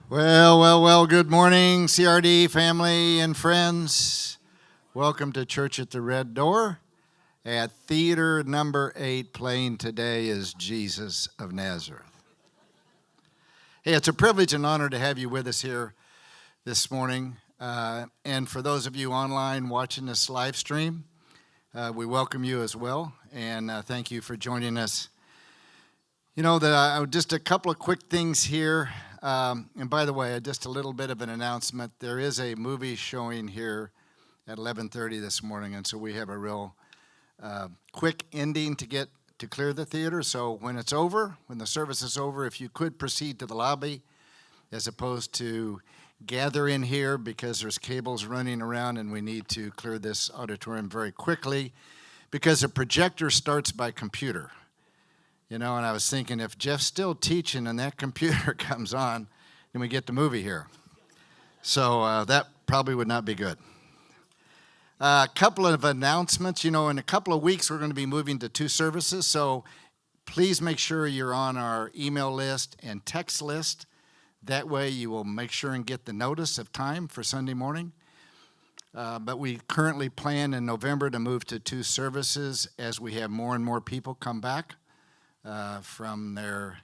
Well, good morning, CRD family and friends. Welcome to Church at the Red Door at Theater number 8. Playing today is Jesus of Nazareth. Hey, it's a privilege and honor to have you with us here this morning. And for those of you online watching this live stream, we welcome you as well, and thank you for joining us. You know, just a couple of quick things here. And by the way, just a little bit of an announcement. There is a movie showing here at 11:30 this morning, and so we have a real quick ending to clear the theater. So when it's over, when the service is over, if you could proceed to the lobby as opposed to gather in here because there's cables running around and we need to clear this auditorium very quickly because the projector starts by computer. You know, and I was thinking, if Jeff's still teaching and that computer comes on, then we get the movie here. So that probably would not be good. A couple of announcements. You know, in a couple of weeks, we're going to be moving to 2 services. So please make sure you're on our email list and text list. That way you will make sure and get the notice of time for Sunday morning. But we currently plan in November to move to 2 services as we have more and more people come back from their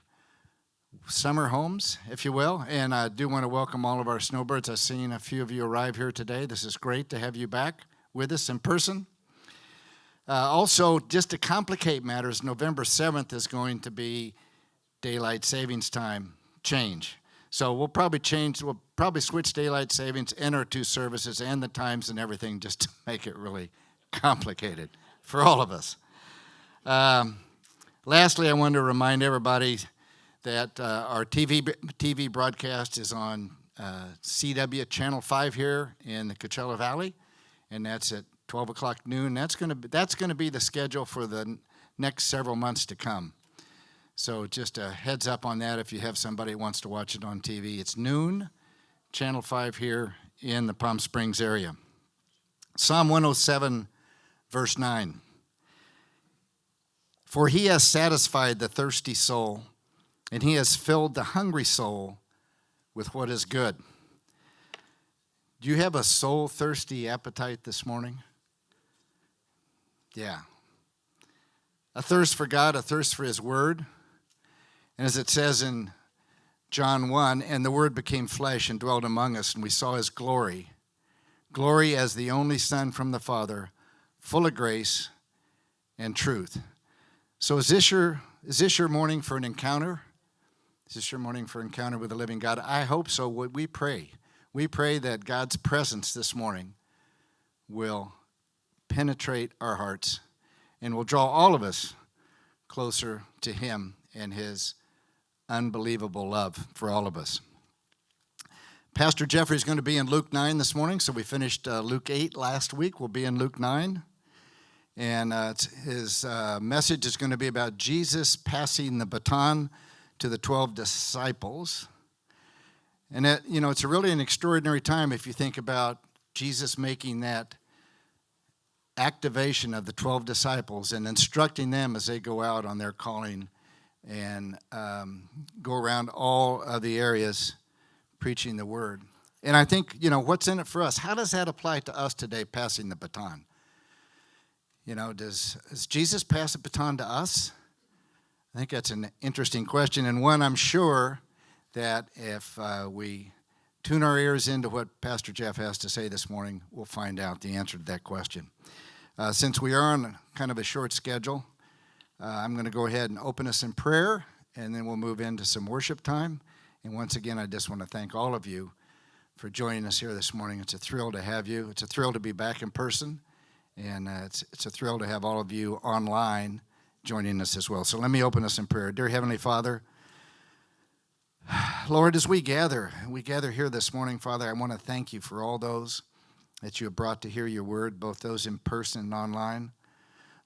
summer homes, if you will. And I do want to welcome all of our snowbirds. I've seen a few of you arrive here today. This is great to have you back with us in person. Also, just to complicate matters, November 7th is going to be daylight savings time change. So we'll probably switch daylight savings, enter 2 services and the times and everything just to make it really complicated for all of us. Lastly, I want to remind everybody that our TV broadcast is on CW Channel 5 here in the Coachella Valley, and that's at 12 o'clock noon. That's going to be the schedule for the next several months to come. So just a heads up on that if you have somebody who wants to watch it on TV. It's noon, Channel 5 here in the Palm Springs area. Psalm 107, verse 9. For he has satisfied the thirsty soul, and he has filled the hungry soul with what is good. Do you have a soul-thirsty appetite this morning? Yeah. A thirst for God, a thirst for his word. And as it says in John 1, and the word became flesh and dwelt among us, and we saw his glory. Glory as the only Son from the Father, full of grace and truth. So is this your morning for an encounter? Is this your morning for encounter with the living God? I hope so. We pray. We pray that God's presence this morning will penetrate our hearts and will draw all of us closer to him and his unbelievable love for all of us. Pastor Jeffrey is going to be in Luke 9 this morning, so we finished Luke 8 last week. We'll be in Luke 9. And his message is going to be about Jesus passing the baton to the 12 disciples. And it's really an extraordinary time if you think about Jesus making that activation of the 12 disciples and instructing them as they go out on their calling and go around all of the areas preaching the word. And I think, what's in it for us? How does that apply to us today, passing the baton? Does Jesus pass the baton to us? I think that's an interesting question, and one I'm sure that if we tune our ears into what Pastor Jeff has to say this morning, we'll find out the answer to that question. Since we are on kind of a short schedule, I'm going to go ahead and open us in prayer, and then we'll move into some worship time. And once again, I just want to thank all of you for joining us here this morning. It's a thrill to have you. It's a thrill to be back in person. And it's a thrill to have all of you online joining us as well. So let me open us in prayer. Dear Heavenly Father, Lord, as we gather here this morning, Father, I want to thank you for all those that you have brought to hear your word, both those in person and online.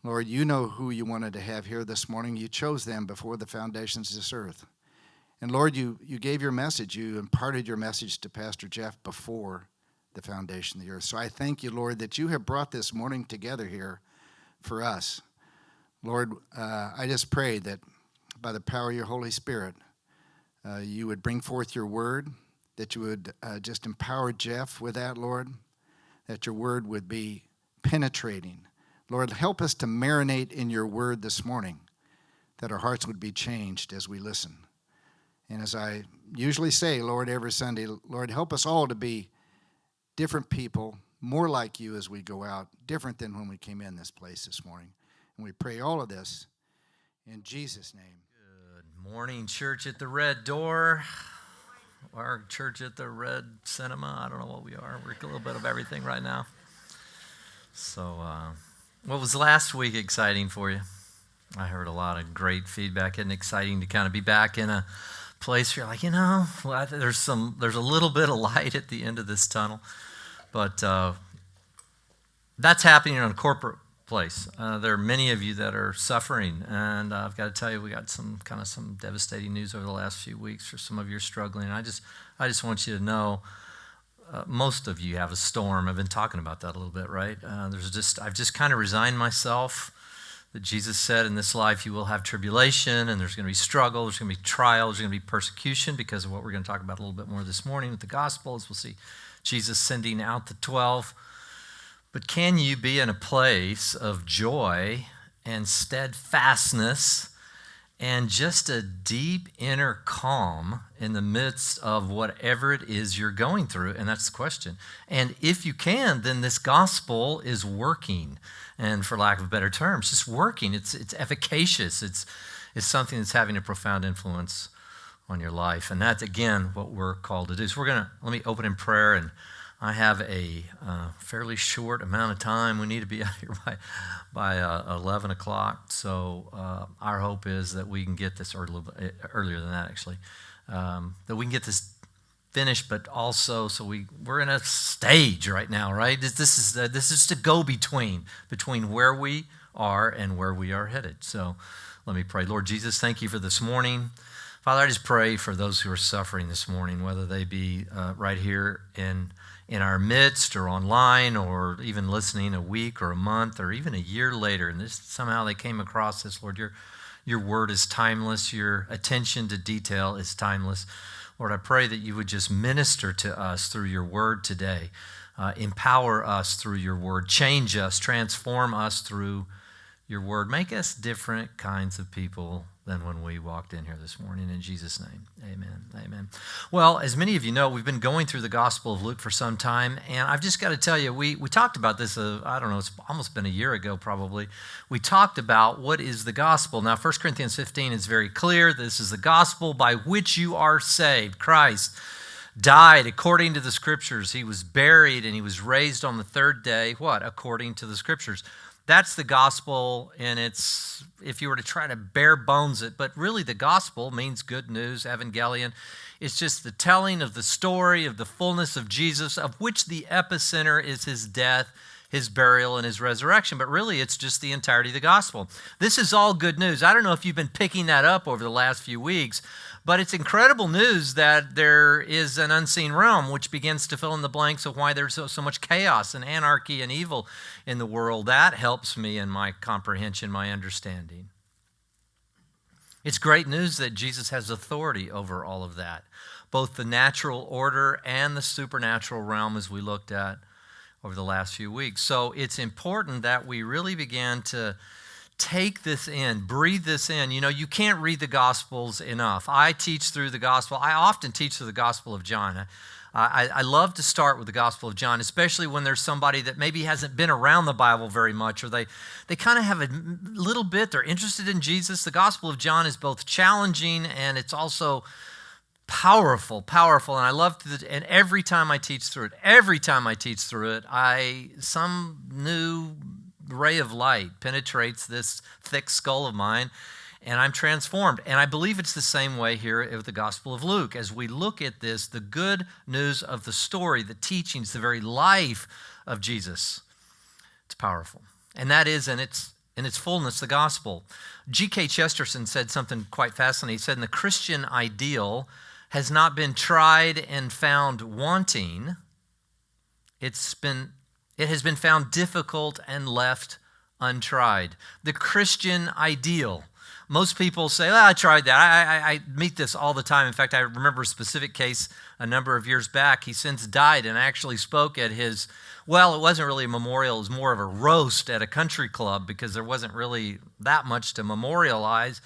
Lord, you know who you wanted to have here this morning. You chose them before the foundations of this earth. And Lord, you gave your message. You imparted your message to Pastor Jeff before the foundation of the earth. So I thank you, Lord, that you have brought this morning together here for us. Lord, I just pray that by the power of your Holy Spirit, you would bring forth your word, that you would just empower Jeff with that, Lord, that your word would be penetrating. Lord, help us to marinate in your word this morning, that our hearts would be changed as we listen. And as I usually say, Lord, every Sunday, Lord, help us all to be different people, more like you as we go out, different than when we came in this place this morning. And we pray all of this in Jesus' name. Good morning, Church at the Red Door. Our Church at the Red Cinema. I don't know what we are. We're a little bit of everything right now. So, what was last week exciting for you? I heard a lot of great feedback. And exciting to kind of be back in a place where you're like, well, there's a little bit of light at the end of this tunnel. But that's happening in a corporate place. There are many of you that are suffering, and I've got to tell you, we got some devastating news over the last few weeks for some of you struggling. I just want you to know, most of you have a storm. I've been talking about that a little bit, right? I've just kind of resigned myself that Jesus said in this life you will have tribulation, and there's going to be struggle, there's going to be trial, there's going to be persecution because of what we're going to talk about a little bit more this morning with the gospel, as we'll see Jesus sending out the 12. But can you be in a place of joy and steadfastness and just a deep inner calm in the midst of whatever it is you're going through? And that's the question. And if you can, then this gospel is working. And for lack of better terms, just working. It's efficacious. It's something that's having a profound influence on your life. And that's, again, what we're called to do. So let me open in prayer, and I have a fairly short amount of time. We need to be out here by 11 o'clock. So our hope is that we can get this, or a little bit earlier than that, actually, that we can get this finished, but also we're in a stage right now, right? This is to go between where we are and where we are headed. So let me pray. Lord Jesus, thank you for this morning. Father, I just pray for those who are suffering this morning, whether they be right here in our midst or online or even listening a week or a month or even a year later. And somehow they came across this, Lord. Your word is timeless. Your attention to detail is timeless. Lord, I pray that you would just minister to us through your word today. Empower us through your word. Change us, transform us through your word. Make us different kinds of people than when we walked in here this morning. In Jesus' name, amen. Amen. Well, as many of you know, we've been going through the Gospel of Luke for some time, and I've just got to tell you, we talked about this, it's almost been a year ago probably. We talked about what is the gospel. Now, 1 Corinthians 15 is very clear. This is the gospel by which you are saved. Christ died according to the Scriptures. He was buried, and he was raised on the third day, what? According to the Scriptures. That's the gospel, and it's, if you were to try to bare bones it, but really the gospel means good news, evangelion. It's just the telling of the story of the fullness of Jesus, of which the epicenter is his death, his burial, and his resurrection. But really, it's just the entirety of the gospel. This is all good news. I don't know if you've been picking that up over the last few weeks, but it's incredible news that there is an unseen realm which begins to fill in the blanks of why there's so much chaos and anarchy and evil in the world. That helps me in my comprehension, my understanding. It's great news that Jesus has authority over all of that, both the natural order and the supernatural realm, as we looked at over the last few weeks. So it's important that we really begin to take this in, breathe this in. You know, you can't read the Gospels enough. I teach through the Gospel. I often teach through the Gospel of John. I love to start with the Gospel of John, especially when there's somebody that maybe hasn't been around the Bible very much, or they kind of have a little bit, they're interested in Jesus. The Gospel of John is both challenging and it's also powerful. And I love and every time I teach through it, some new ray of light penetrates this thick skull of mine, and I'm transformed. And I believe it's the same way here with the Gospel of Luke. As we look at this, the good news of the story, the teachings, the very life of Jesus, it's powerful. And that is in its fullness the gospel. G.K. Chesterton said something quite fascinating. He said, the Christian ideal has not been tried and found wanting. It has been found difficult and left untried. The Christian ideal. Most people say, well, I tried that. I meet this all the time. In fact, I remember a specific case a number of years back. He since died and actually spoke at his, well, it wasn't really a memorial. It was more of a roast at a country club because there wasn't really that much to memorialize.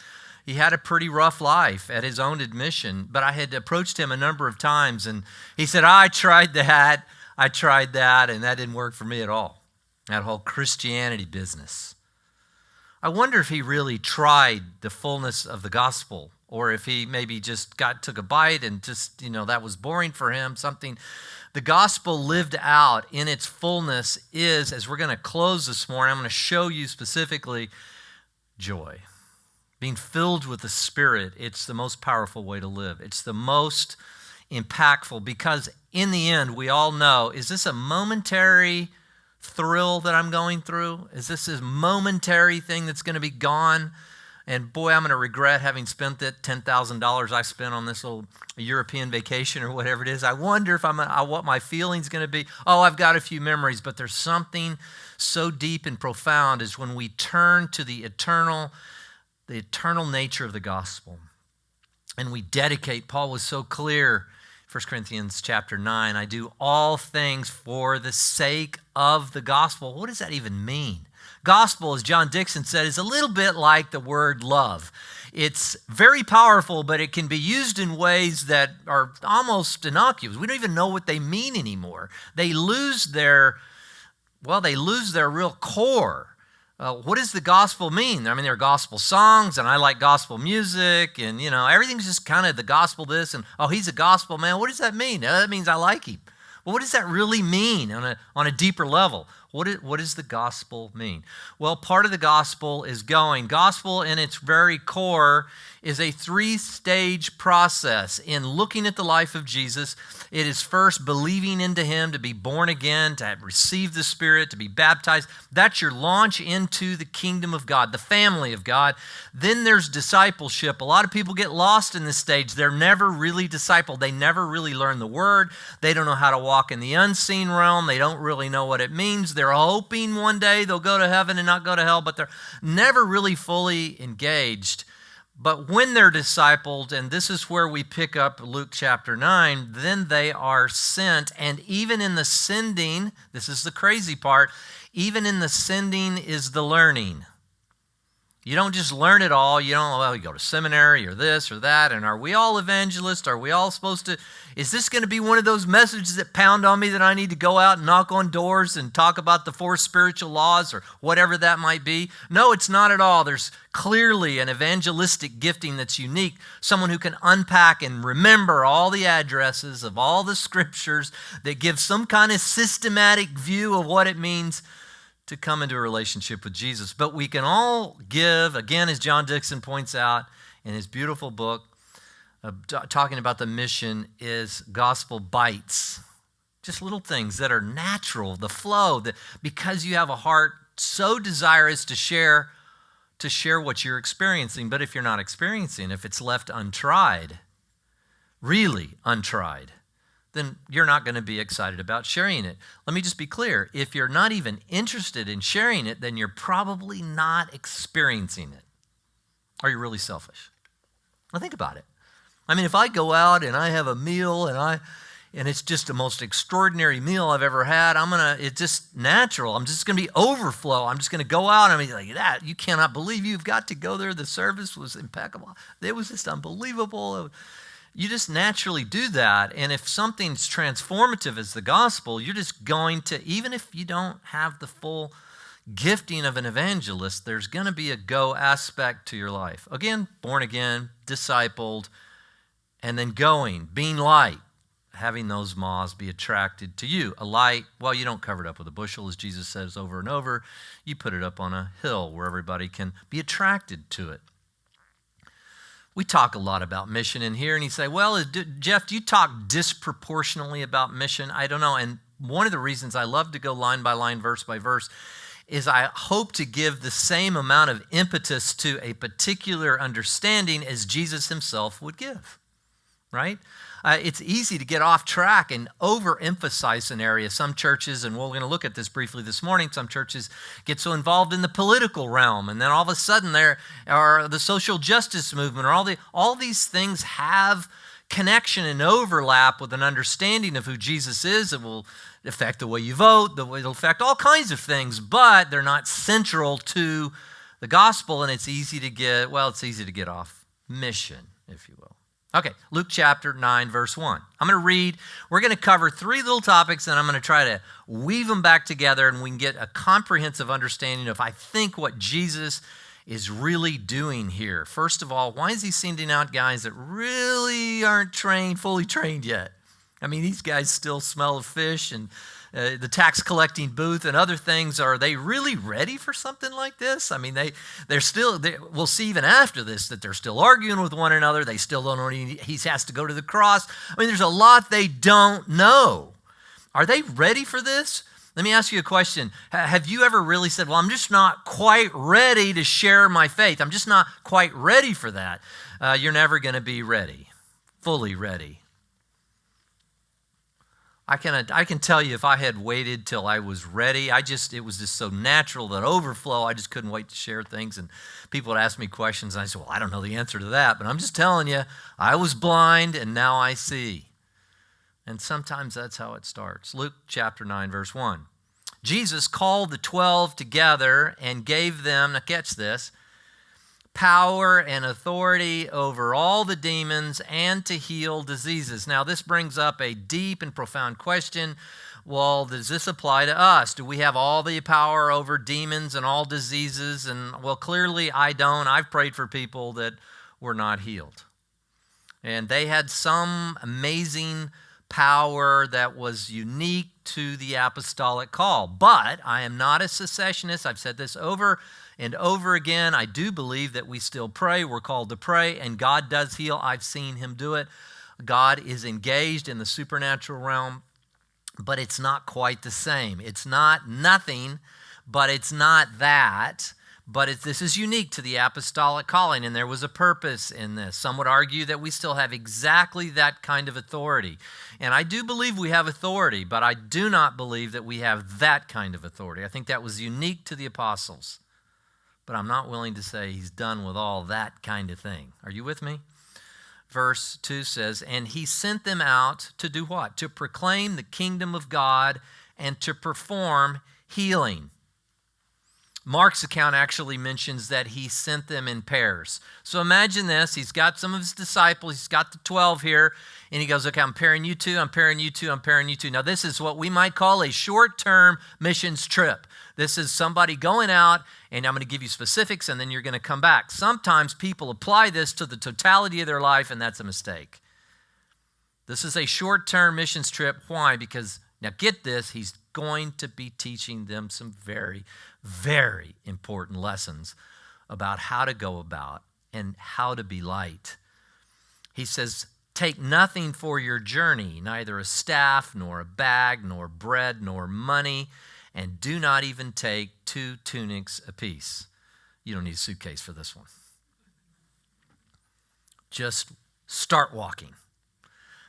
He had a pretty rough life at his own admission, but I had approached him a number of times, and he said, I tried that, and that didn't work for me at all, that whole Christianity business. I wonder if he really tried the fullness of the gospel, or if he maybe just took a bite and just, that was boring for him, something. The gospel lived out in its fullness is, as we're going to close this morning, I'm going to show you specifically joy. Being filled with the Spirit, it's the most powerful way to live. It's the most impactful because in the end, we all know, is this a momentary thrill that I'm going through? Is this a momentary thing that's going to be gone? And boy, I'm going to regret having spent that $10,000 I spent on this little European vacation or whatever it is. I wonder if what my feeling's going to be. Oh, I've got a few memories, but there's something so deep and profound is when we turn to the eternal nature of the gospel. And we dedicate, Paul was so clear, 1 Corinthians chapter 9, I do all things for the sake of the gospel. What does that even mean? Gospel, as John Dixon said, is a little bit like the word love. It's very powerful, but it can be used in ways that are almost innocuous. We don't even know what they mean anymore. They lose their real core. What does the gospel mean? I mean, there are gospel songs, and I like gospel music, and, everything's just kind of the gospel this, and, oh, he's a gospel man. What does that mean? That means I like him. Well, what does that really mean on a deeper level? What does the gospel mean? Well, part of the gospel is going. Gospel in its very core is a 3-stage process. In looking at the life of Jesus, it is first believing into him, to be born again, to receive the Spirit, to be baptized. That's your launch into the kingdom of God, the family of God. Then there's discipleship. A lot of people get lost in this stage. They're never really discipled. They never really learn the word. They don't know how to walk in the unseen realm. They don't really know what it means. They're hoping one day they'll go to heaven and not go to hell, but they're never really fully engaged. But when they're discipled, and this is where we pick up Luke chapter 9, then they are sent. And even in the sending, this is the crazy part, even in the sending is the learning. You don't just learn it all. You go to seminary or this or that. And are we all evangelists? Are we all supposed to? Is this going to be one of those messages that pound on me that I need to go out and knock on doors and talk about the 4 spiritual laws or whatever that might be? No, it's not at all. There's clearly an evangelistic gifting that's unique. Someone who can unpack and remember all the addresses of all the scriptures that give some kind of systematic view of what it means to come into a relationship with Jesus. But we can all give, again, as John Dixon points out in his beautiful book, talking about the mission, is gospel bites. Just little things that are natural, the flow, because you have a heart so desirous to share what you're experiencing. But if you're not experiencing, if it's left untried, really untried, then you're not going to be excited about sharing it. Let me just be clear. If you're not even interested in sharing it, then you're probably not experiencing it. Are you really selfish? Now think about it. I mean, if I go out and I have a meal and it's just the most extraordinary meal I've ever had, it's just natural. I'm just going to be overflow. I'm just going to go out and I'm like, that, you cannot believe you've got to go there. The service was impeccable. It was just unbelievable. You just naturally do that. And if something's transformative as the gospel, you're just going to, even if you don't have the full gifting of an evangelist, there's going to be a go aspect to your life. Again, born again, discipled, and then going, being light, having those moths be attracted to you. A light, well, you don't cover it up with a bushel, as Jesus says over and over. You put it up on a hill where everybody can be attracted to it. We talk a lot about mission in here, and you say, well, Jeff, do you talk disproportionately about mission? I don't know. And one of the reasons I love to go line by line, verse by verse, is I hope to give the same amount of impetus to a particular understanding as Jesus himself would give, right? it's easy to get off track and overemphasize an area. Some churches, and we're going to look at this briefly this morning, some churches get so involved in the political realm, and then all of a sudden there are the social justice movement, or all these things have connection and overlap with an understanding of who Jesus is. It will affect the way you vote, it'll affect all kinds of things, but they're not central to the gospel, and it's easy to get off mission, if you will. Okay, Luke chapter 9, verse 1. I'm going to read. We're going to cover three little topics, and I'm going to try to weave them back together, and we can get a comprehensive understanding of, I think, what Jesus is really doing here. First of all, why is he sending out guys that really aren't fully trained yet? I mean, these guys still smell of fish and the tax collecting booth and other things. Are they really ready for something like this? I mean, we'll see even after this that they're still arguing with one another. They still don't know he has to go to the cross. I mean, there's a lot they don't know. Are they ready for this? Let me ask you a question. Have you ever really said, well, I'm just not quite ready to share my faith. I'm just not quite ready for that. You're never going to be ready, fully ready. I can tell you if I had waited till I was ready, it was just so natural, that overflow, I just couldn't wait to share things. And people would ask me questions, and I said, well, I don't know the answer to that, but I'm just telling you, I was blind and now I see. And sometimes that's how it starts. Luke chapter 9, verse 1. Jesus called the 12 together and gave them, now catch this, power and authority over all the demons and to heal diseases. Now, this brings up a deep and profound question. Well, does this apply to us? Do we have all the power over demons and all diseases? And, well, clearly I don't. I've prayed for people that were not healed. And they had some amazing power that was unique to the apostolic call. But I am not a cessationist. I've said this over and over again. I do believe that we still pray. We're called to pray, and God does heal. I've seen him do it. God is engaged in the supernatural realm, but it's not quite the same. It's not nothing, but it's not that. But this is unique to the apostolic calling, and there was a purpose in this. Some would argue that we still have exactly that kind of authority. And I do believe we have authority, but I do not believe that we have that kind of authority. I think that was unique to the apostles. But I'm not willing to say he's done with all that kind of thing. Are you with me? Verse 2 says, and he sent them out to do what? To proclaim the kingdom of God and to perform healing. Mark's account actually mentions that he sent them in pairs. So imagine this. He's got some of his disciples. He's got the 12 here. And he goes, okay, I'm pairing you two, I'm pairing you two, I'm pairing you two. Now, this is what we might call a short-term missions trip. This is somebody going out, and I'm going to give you specifics, and then you're going to come back. Sometimes people apply this to the totality of their life, and that's a mistake. This is a short-term missions trip. Why? Because, now get this, he's going to be teaching them some very, very important lessons about how to go about and how to be light. He says, take nothing for your journey, neither a staff, nor a bag, nor bread, nor money, and do not even take 2 tunics apiece. You don't need a suitcase for this one. Just start walking.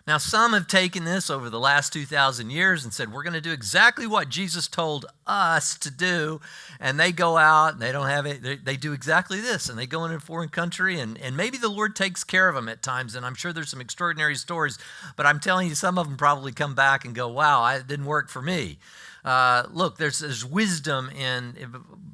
Now, some have taken this over the last 2,000 years and said, we're going to do exactly what Jesus told us to do. And they go out and they don't have it. They do exactly this. And they go in a foreign country and maybe the Lord takes care of them at times. And I'm sure there's some extraordinary stories. But I'm telling you, some of them probably come back and go, wow, it didn't work for me. Look, there's wisdom in,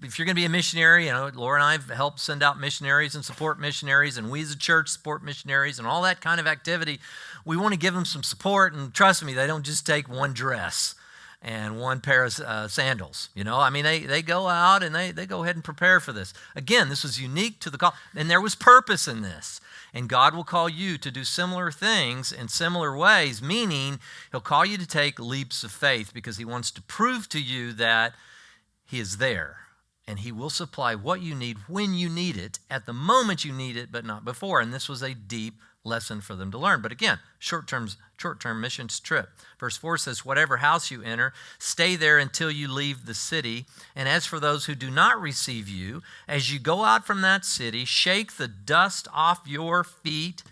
if you're going to be a missionary, you know, Laura and I have helped send out missionaries and support missionaries, and we as a church support missionaries and all that kind of activity. We want to give them some support, and trust me, they don't just take one dress and one pair of sandals. You know, I mean, they go out and they go ahead and prepare for this. Again, this was unique to the call, and there was purpose in this. And God will call you to do similar things in similar ways, meaning he'll call you to take leaps of faith because he wants to prove to you that he is there. And he will supply what you need when you need it, at the moment you need it, but not before. And this was a deep lesson for them to learn. But again, short-term missions trip. Verse 4 says, whatever house you enter, stay there until you leave the city. And as for those who do not receive you, as you go out from that city, shake the dust off your feet.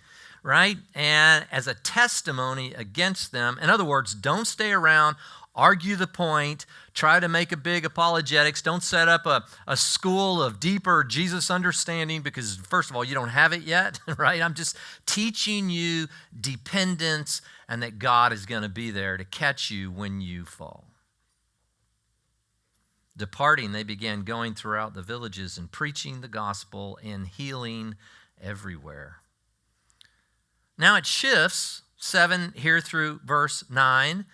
right? And as a testimony against them. In other words, don't stay around, argue the point, try to make a big apologetics. Don't set up a school of deeper Jesus understanding because, first of all, you don't have it yet, right? I'm just teaching you dependence and that God is going to be there to catch you when you fall. Departing, they began going throughout the villages and preaching the gospel and healing everywhere. Now it shifts, 7 here through verse 9.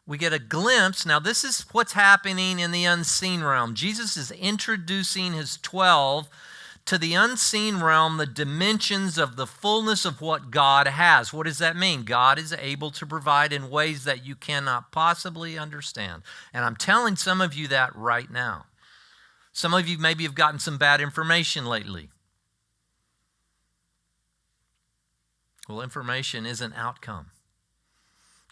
We get a glimpse. Now this is what's happening in the unseen realm. Jesus is introducing his 12 to the unseen realm, the dimensions of the fullness of what God has. What does that mean? God is able to provide in ways that you cannot possibly understand. And I'm telling some of you that right now. Some of you maybe have gotten some bad information lately. Well, information is an outcome.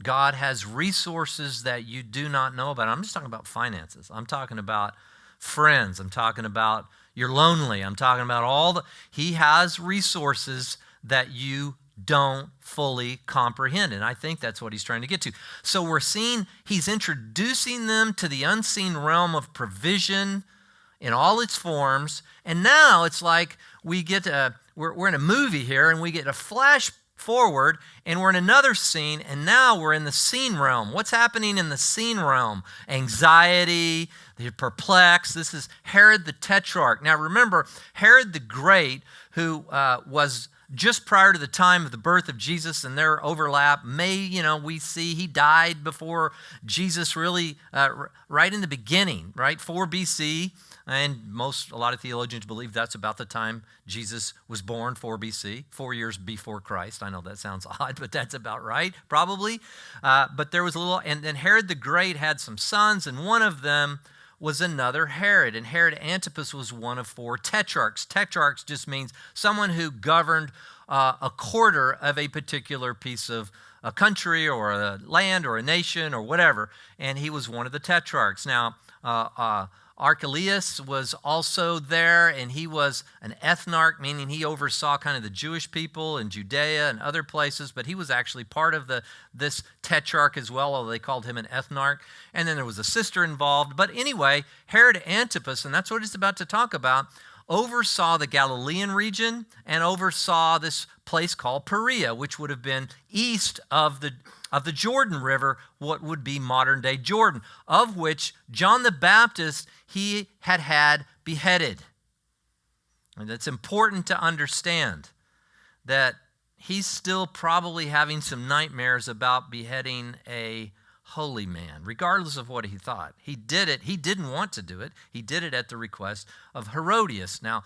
God has resources that you do not know about. I'm just talking about finances. I'm talking about friends. I'm talking about you're lonely. I'm talking about He has resources that you don't fully comprehend. And I think that's what he's trying to get to. So we're seeing he's introducing them to the unseen realm of provision in all its forms. And now it's like we get we're in a movie here and we get a flash forward and we're in another scene, and now we're in the seen realm. What's happening in the seen realm? Anxiety, they're perplexed. This is Herod the Tetrarch. Now remember, Herod the Great, who was just prior to the time of the birth of Jesus, and their overlap, we see he died before Jesus really, right in the beginning, right? 4 BC. And a lot of theologians believe that's about the time Jesus was born, 4 BC, 4 years before Christ. I know that sounds odd, but that's about right, probably. But there was and then Herod the Great had some sons, and one of them was another Herod. And Herod Antipas was one of 4 tetrarchs. Tetrarchs just means someone who governed a quarter of a particular piece of a country or a land or a nation or whatever. And he was one of the tetrarchs. Now, Archelaus was also there, and he was an ethnarch, meaning he oversaw kind of the Jewish people in Judea and other places, but he was actually part of this tetrarch as well, although they called him an ethnarch. And then there was a sister involved. But anyway, Herod Antipas, and that's what he's about to talk about, oversaw the Galilean region and oversaw this place called Perea, which would have been east of the Jordan River, what would be modern-day Jordan, of which John the Baptist, he had beheaded. And it's important to understand that he's still probably having some nightmares about beheading a holy man, regardless of what he thought. He did it. He didn't want to do it. He did it at the request of Herodias. Now,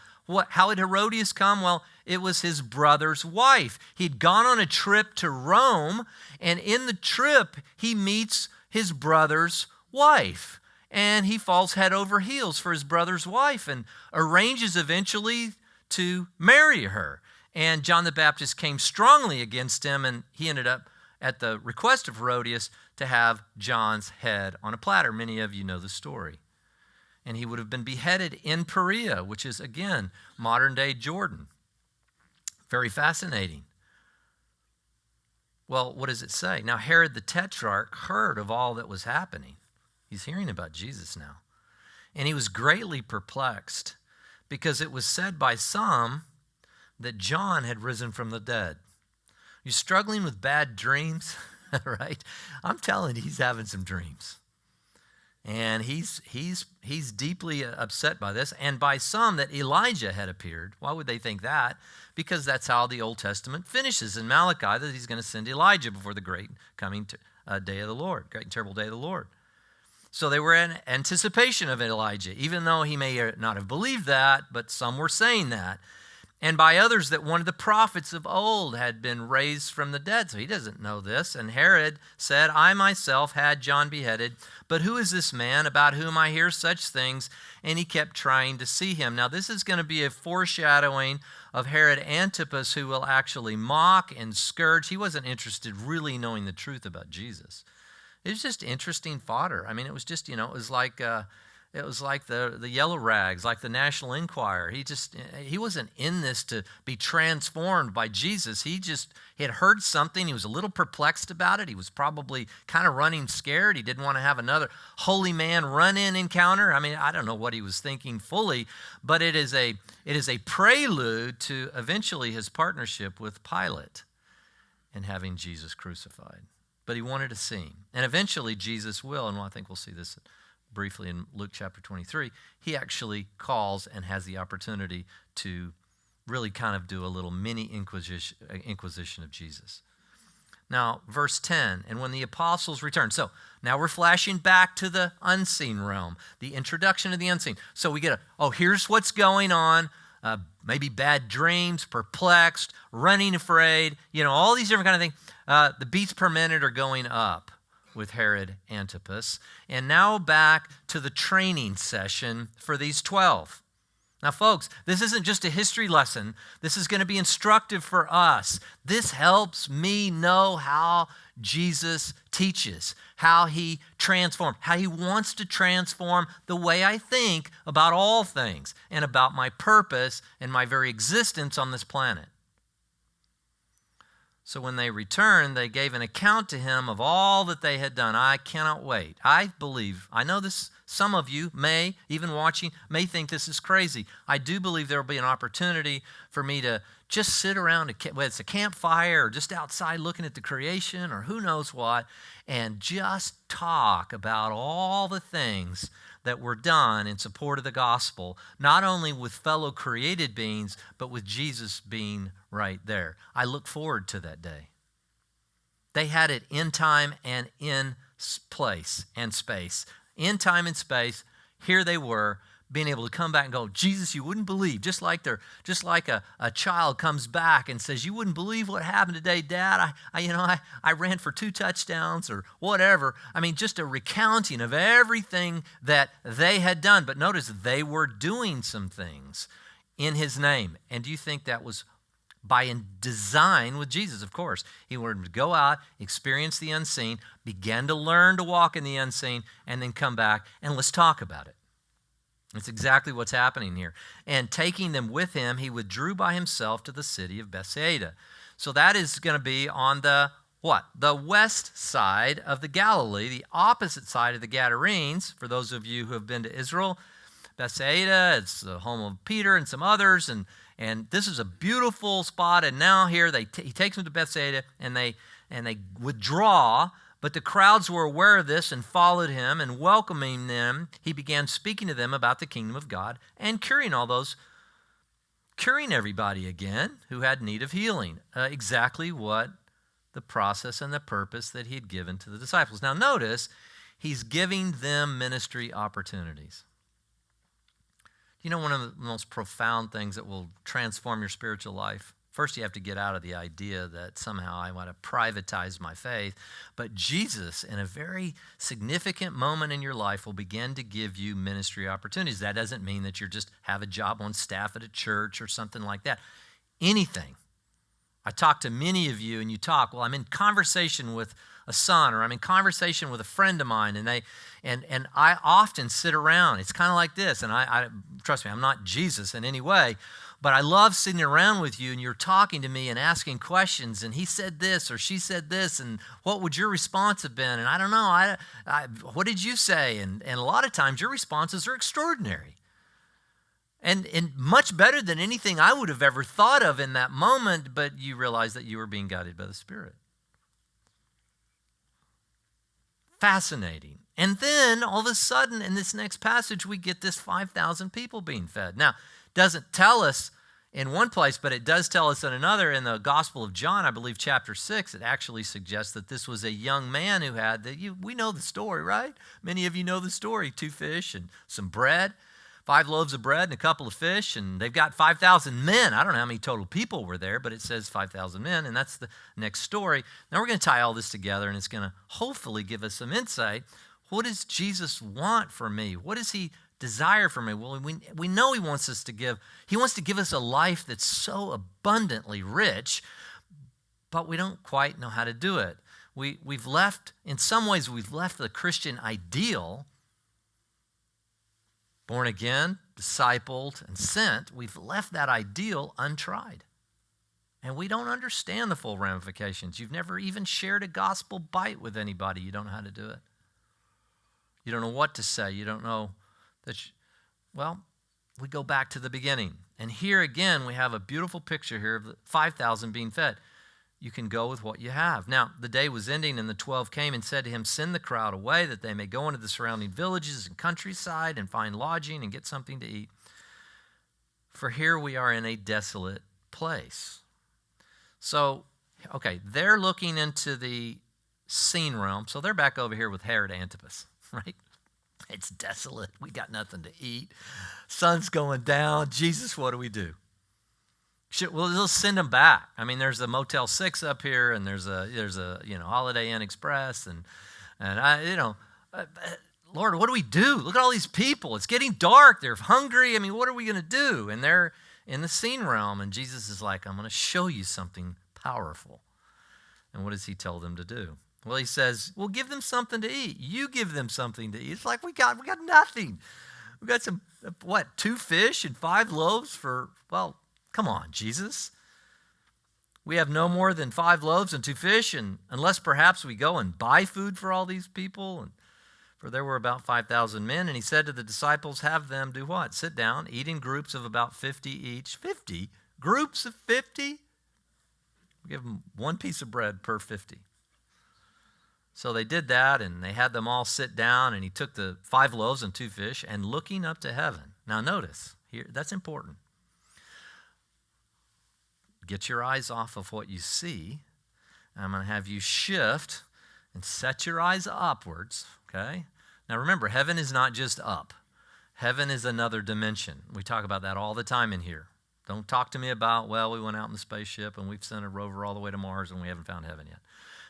how did Herodias come? Well, it was his brother's wife. He'd gone on a trip to Rome, and in the trip, he meets his brother's wife. And he falls head over heels for his brother's wife and arranges eventually to marry her. And John the Baptist came strongly against him, and he ended up, at the request of Herodias, to have John's head on a platter. Many of you know the story. And he would have been beheaded in Perea, which is, again, modern-day Jordan. Very fascinating. Well, what does it say? Now, Herod the Tetrarch heard of all that was happening. He's hearing about Jesus now. And he was greatly perplexed because it was said by some that John had risen from the dead. You're struggling with bad dreams, right? I'm telling you, he's having some dreams. And he's deeply upset by this, and by some that Elijah had appeared. Why would they think that? Because that's how the Old Testament finishes in Malachi, that he's going to send Elijah before the great coming day of the Lord, great and terrible day of the Lord. So they were in anticipation of Elijah, even though he may not have believed that, but some were saying that. And by others that one of the prophets of old had been raised from the dead. So he doesn't know this. And Herod said, I myself had John beheaded, but who is this man about whom I hear such things? And he kept trying to see him. Now this is going to be a foreshadowing of Herod Antipas, who will actually mock and scourge. He wasn't interested really knowing the truth about Jesus. It was just interesting fodder. I mean, it was just, it was like It was like the yellow rags, like the National Enquirer. He wasn't in this to be transformed by Jesus. He had heard something. He was a little perplexed about it. He was probably kind of running scared. He didn't want to have another holy man run-in encounter. I mean, I don't know what he was thinking fully, but it is a prelude to eventually his partnership with Pilate and having Jesus crucified. But he wanted to see him. And eventually Jesus will, and I think we'll see this briefly in Luke chapter 23, he actually calls and has the opportunity to really kind of do a little mini inquisition of Jesus. Now, verse 10, and when the apostles returned. So now we're flashing back to the unseen realm, the introduction of the unseen. So we get here's what's going on. Maybe bad dreams, perplexed, running afraid, all these different kind of things. The beats per minute are going up with Herod Antipas. And now back to the training session for these 12. Now, folks, this isn't just a history lesson. This is going to be instructive for us. This helps me know how Jesus teaches, how he transforms, how he wants to transform the way I think about all things and about my purpose and my very existence on this planet. So when they returned, they gave an account to him of all that they had done. I cannot wait. I know this, some of you may, even watching, may think this is crazy. I do believe there will be an opportunity for me to just sit around, whether it's a campfire or just outside looking at the creation or who knows what, and just talk about all the things that were done in support of the gospel, not only with fellow created beings, but with Jesus being right there. I look forward to that day. They had it in time and in place and space. In time and space, here they were, being able to come back and go, Jesus, you wouldn't believe. Just like a child comes back and says, you wouldn't believe what happened today, Dad. I ran for 2 touchdowns or whatever. I mean, just a recounting of everything that they had done. But notice they were doing some things in his name. And do you think that was by design with Jesus? Of course. He wanted to go out, experience the unseen, begin to learn to walk in the unseen, and then come back and let's talk about it. That's exactly what's happening here. And taking them with him, he withdrew by himself to the city of Bethsaida. So that is going to be on the west side of the Galilee, the opposite side of the Gadarenes. For those of you who have been to Israel, Bethsaida, it's the home of Peter and some others, and this is a beautiful spot. And now here he takes them to Bethsaida, and they withdraw. But the crowds were aware of this and followed him, and welcoming them, he began speaking to them about the kingdom of God and curing everybody again who had need of healing. Exactly what the process and the purpose that he had given to the disciples. Now notice, he's giving them ministry opportunities. One of the most profound things that will transform your spiritual life? First, you have to get out of the idea that somehow I want to privatize my faith. But Jesus, in a very significant moment in your life, will begin to give you ministry opportunities. That doesn't mean that you just have a job on staff at a church or something like that. Anything. I talk to many of you, and you talk, well, I'm in conversation with a son, or I'm in conversation with a friend of mine, and I often sit around. It's kind of like this, and I trust me, I'm not Jesus in any way, but I love sitting around with you, and you're talking to me and asking questions, and he said this or she said this, and what would your response have been? And I don't know, what did you say? And a lot of times your responses are extraordinary. And much better than anything I would have ever thought of in that moment, but you realize that you were being guided by the Spirit. Fascinating. And then all of a sudden in this next passage, we get this 5,000 people being fed. Now, it doesn't tell us in one place, but it does tell us in another. In the Gospel of John, I believe chapter 6, it actually suggests that this was a young man who had, we know the story, right? Many of you know the story, 2 fish and some bread. 5 loaves of bread and a couple of fish, and they've got 5,000 men. I don't know how many total people were there, but it says 5,000 men, and that's the next story. Now we're going to tie all this together, and it's going to hopefully give us some insight. What does Jesus want from me? What does he desire from me? Well, we know he wants to give us a life that's so abundantly rich, but we don't quite know how to do it. In some ways, we've left the Christian ideal born again, discipled, and sent, we've left that ideal untried. And we don't understand the full ramifications. You've never even shared a gospel bite with anybody. You don't know how to do it. You don't know what to say. You don't know that, well, we go back to the beginning. And here again, we have a beautiful picture here of the 5,000 being fed. You can go with what you have. Now, the day was ending, and the 12 came and said to him, send the crowd away that they may go into the surrounding villages and countryside and find lodging and get something to eat. For here we are in a desolate place. So, okay, they're looking into the seen realm. So they're back over here with Herod Antipas, right? It's desolate. We got nothing to eat. Sun's going down. Jesus, what do we do? Well, let's send them back. I mean, there's a Motel 6 up here, and there's a Holiday Inn Express, and Lord, what do we do? Look at all these people. It's getting dark. They're hungry. I mean, what are we going to do? And they're in the seen realm, and Jesus is like, I'm going to show you something powerful. And what does he tell them to do? Well, he says, well, give them something to eat. You give them something to eat. It's like we got nothing. We got 2 fish and 5 loaves for, well, come on, Jesus. We have no more than 5 loaves and 2 fish, and unless perhaps we go and buy food for all these people. And for there were about 5,000 men. And he said to the disciples, have them do what? Sit down, eat in groups of about 50 each. 50? Groups of 50? We give them 1 piece of bread per 50. So they did that, and they had them all sit down, and he took the 5 loaves and 2 fish, and looking up to heaven. Now notice, here, that's important. Get your eyes off of what you see. I'm going to have you shift and set your eyes upwards, okay? Now remember, heaven is not just up. Heaven is another dimension. We talk about that all the time in here. Don't talk to me about, well, we went out in the spaceship and we've sent a rover all the way to Mars and we haven't found heaven yet.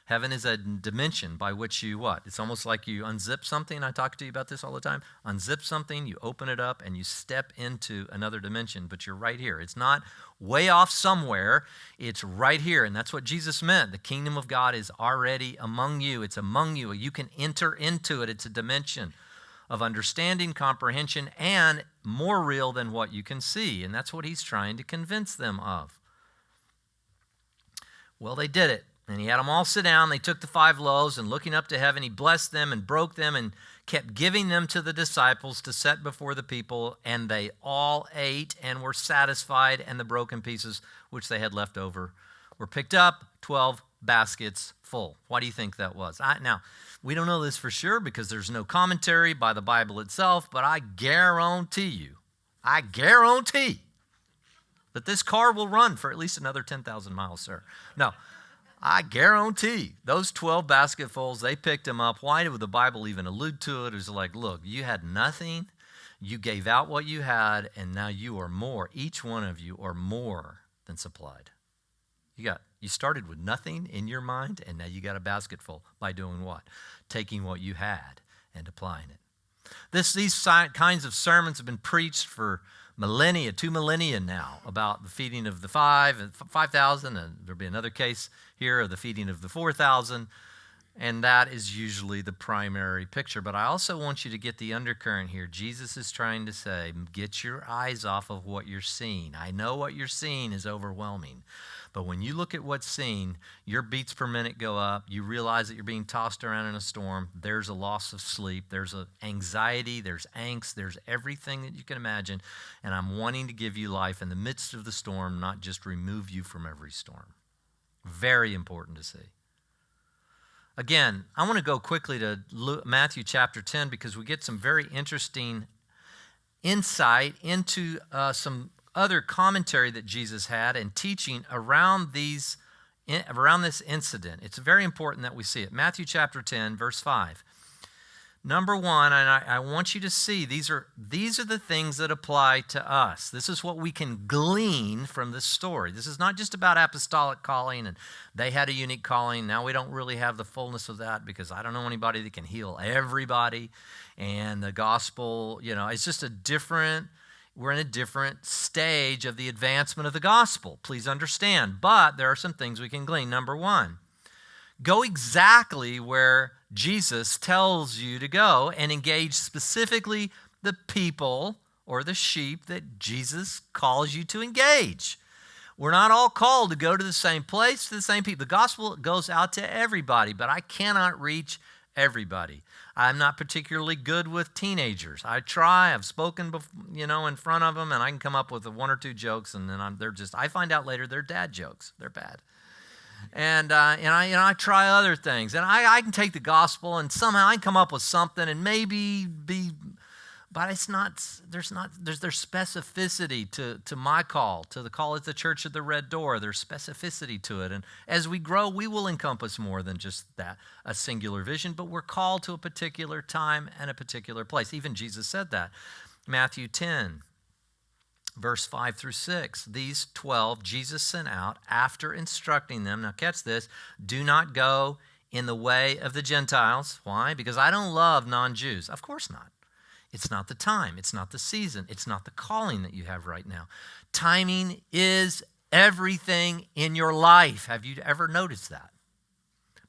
Heaven is a dimension by which you what? It's almost like you unzip something. I talk to you about this all the time. Unzip something, you open it up, and you step into another dimension, but you're right here. It's not way off somewhere. It's right here, and that's what Jesus meant. The kingdom of God is already among you. It's among you. You can enter into it. It's a dimension of understanding, comprehension, and more real than what you can see, and that's what he's trying to convince them of. Well, they did it. And he had them all sit down. They took the 5 loaves, and looking up to heaven, he blessed them and broke them and kept giving them to the disciples to set before the people. And they all ate and were satisfied, and the broken pieces which they had left over were picked up, 12 baskets full. Why do you think that was? Now, we don't know this for sure because there's no commentary by the Bible itself, but I guarantee that this car will run for at least another 10,000 miles, sir. No. I guarantee those 12 basketfuls, they picked them up. Why did the Bible even allude to it? It was like, look, you had nothing. You gave out what you had, and now you are more. Each one of you are more than supplied. You started with nothing in your mind, and now you got a basketful by doing what? Taking what you had and applying it. These kinds of sermons have been preached for millennia, 2 millennia now, about the feeding of the 5,000, and there'll be another case here of the feeding of the 4,000, and that is usually the primary picture. But I also want you to get the undercurrent here. Jesus is trying to say, get your eyes off of what you're seeing. I know what you're seeing is overwhelming, but when you look at what's seen, your beats per minute go up. You realize that you're being tossed around in a storm. There's a loss of sleep. There's anxiety. There's angst. There's everything that you can imagine. And I'm wanting to give you life in the midst of the storm, not just remove you from every storm. Very important to see. Again, I want to go quickly to Matthew chapter 10 because we get some very interesting insight into some other commentary that Jesus had and teaching around this incident. It's very important that we see it. Matthew chapter 10, verse 5. Number 1, and I want you to see, these are the things that apply to us. This is what we can glean from this story. This is not just about apostolic calling, and they had a unique calling. Now we don't really have the fullness of that because I don't know anybody that can heal everybody. And the gospel, it's just we're in a different stage of the advancement of the gospel. Please understand. But there are some things we can glean. Number 1, go exactly where Jesus tells you to go and engage specifically the people or the sheep that Jesus calls you to engage. We're not all called to go to the same place, to the same people. The gospel goes out to everybody, but I cannot reach everybody. I'm not particularly good with teenagers. I try. I've spoken, in front of them, and I can come up with one or two jokes, and then I find out later they're dad jokes. They're bad. And I try other things, and I can take the gospel, and somehow I can come up with something, and maybe be. But there's specificity to my call, to the call at the Church at the Red Door. There's specificity to it. And as we grow, we will encompass more than just that, a singular vision, but we're called to a particular time and a particular place. Even Jesus said that. Matthew 10, verse 5 through 6. These 12 Jesus sent out after instructing them. Now catch this. Do not go in the way of the Gentiles. Why? Because I don't love non-Jews. Of course not. It's not the time. It's not the season. It's not the calling that you have right now. Timing is everything in your life. Have you ever noticed that?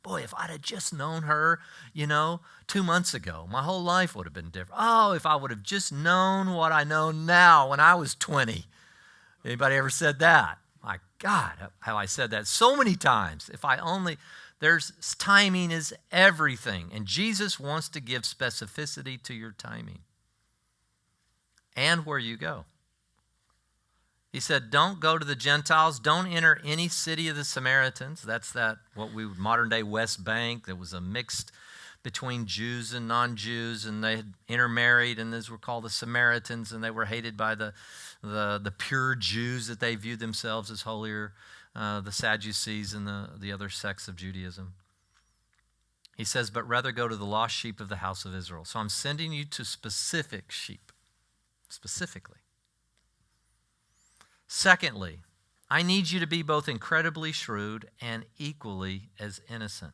Boy, if I'd have just known her, 2 months ago, my whole life would have been different. Oh, if I would have just known what I know now when I was 20. Anybody ever said that? My God, have I said that so many times. Timing is everything. And Jesus wants to give specificity to your timing and where you go. He said, don't go to the Gentiles. Don't enter any city of the Samaritans. That's what we modern day West Bank. That was a mixed between Jews and non-Jews, and they had intermarried, and these were called the Samaritans, and they were hated by the pure Jews that they viewed themselves as holier, the Sadducees and the other sects of Judaism. He says, but rather go to the lost sheep of the house of Israel. So I'm sending you to specific sheep, specifically. Secondly, I need you to be both incredibly shrewd and equally as innocent.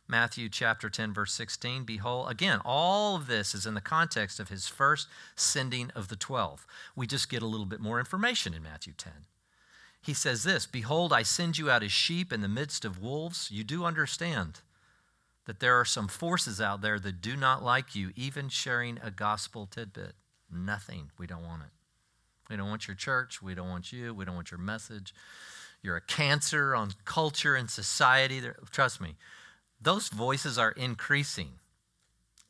Matthew chapter 10, verse 16, behold, again, all of this is in the context of his first sending of the 12. We just get a little bit more information in Matthew 10. He says this, behold, I send you out as sheep in the midst of wolves. You do understand that there are some forces out there that do not like you, even sharing a gospel tidbit. Nothing. We don't want it. We don't want your church. We don't want you. We don't want your message. You're a cancer on culture and society. Trust me, those voices are increasing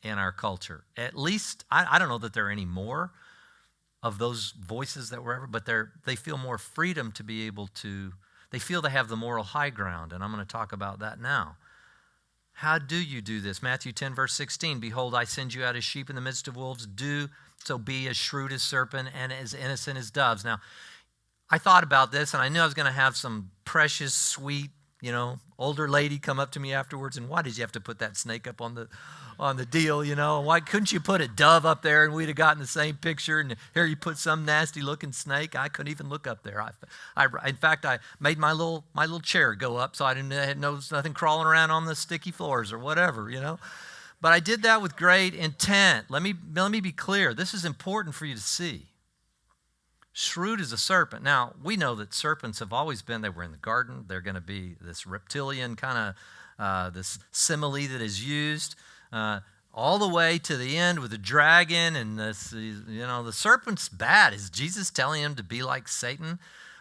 in our culture. At least, I don't know that there are any more of those voices that were ever, but they feel more freedom to be able to, they feel they have the moral high ground, and I'm going to talk about that now. How do you do this? Matthew 10, verse 16, behold, I send you out as sheep in the midst of wolves. Do so be as shrewd as serpent and as innocent as doves. Now, I thought about this, and I knew I was going to have some precious, sweet, older lady come up to me afterwards, and why did you have to put that snake up on the deal, Why couldn't you put a dove up there and we'd have gotten the same picture, and here you put some nasty-looking snake? I couldn't even look up there. In fact, I made my little chair go up so I didn't know nothing crawling around on the sticky floors or whatever, But I did that with great intent. Let me be clear. This is important for you to see. Shrewd as a serpent. Now, we know that serpents have always been, they were in the garden. They're going to be this reptilian kind of, this simile that is used all the way to the end with the dragon. And this, the serpent's bad. Is Jesus telling him to be like Satan?